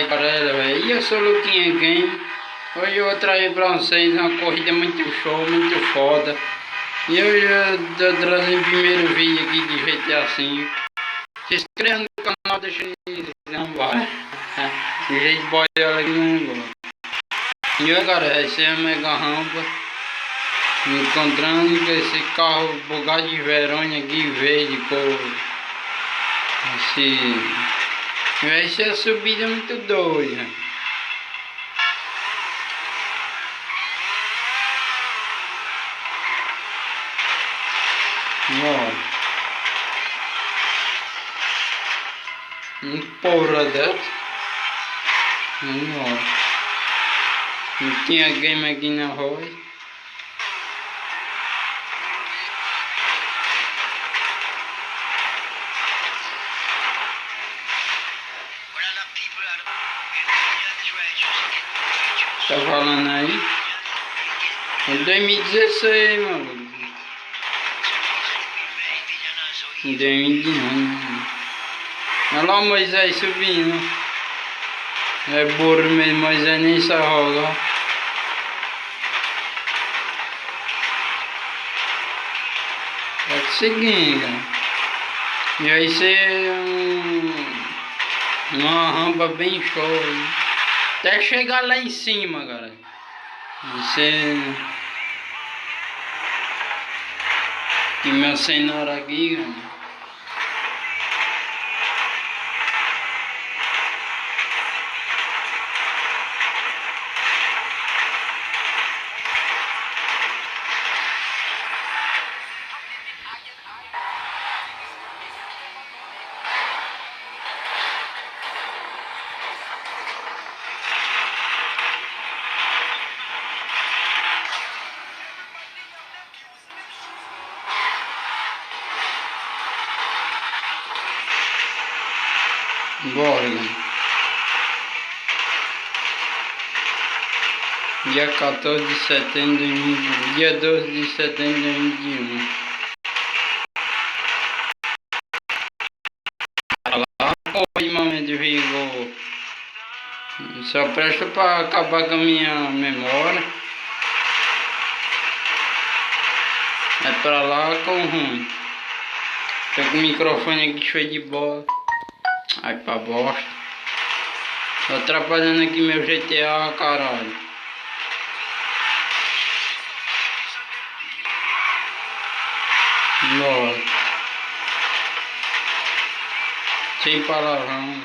galera, velho. E eu sou o Luquinha Game. Hoje eu vou trazer pra vocês uma corrida muito show, muito foda. E eu já trazer o primeiro vídeo aqui de GTA V. Se inscreva no canal, deixa não vai. De jeito boiola aqui não gosta. E agora, essa é a mega rampa. Me encontrando com esse carro bugado de Verônia aqui, verde, cor. Vai ser a subida muito doida. Ó. Porra dessa. Ó. Não tinha game aqui na rua. Tá falando aí? É 2016, mano. Em 2019. Olha lá o Moisés subindo. É burro mesmo, Moisés nem se arroga. É seguindo. E aí você uma rampa bem show. Até chegar lá em cima, cara. Você... E meu cenoura aqui, cara. Bora, dia 14 de setembro de 2021, dia 12 de setembro de 2021. Lá, oi, momento vigor. Só presta para acabar com a minha memória. É pra lá com ruim. Tô com o microfone aqui cheio de bola. Ai, pra bosta. Tô atrapalhando aqui meu GTA, caralho. Nossa. Sem palavrão.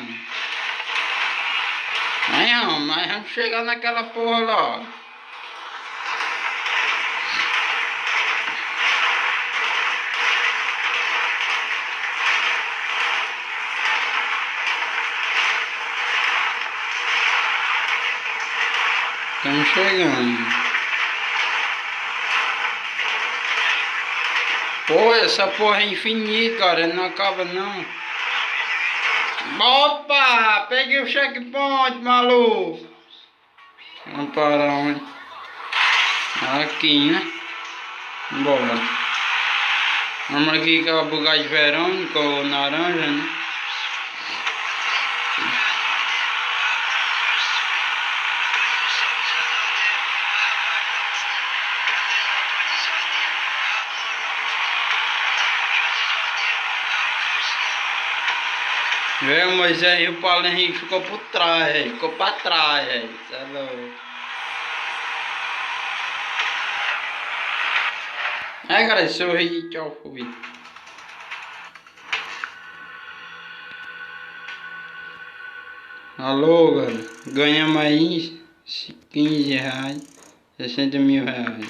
Mas vamos chegar naquela porra lá. Estamos chegando. Pô, essa porra é infinita, cara. Não acaba não. Opa! Peguei o checkpoint, maluco. Vamos parar onde? Aqui, né? Bora. Vamos aqui com a bugagem Verônica ou naranja, né? Vê, Moisés e o Paulo Henrique ficou por trás, ficou pra trás, isso é louco. Galera, sorri, tchau, fui. Alô, galera, ganhamos aí 15 reais, 60 mil reais.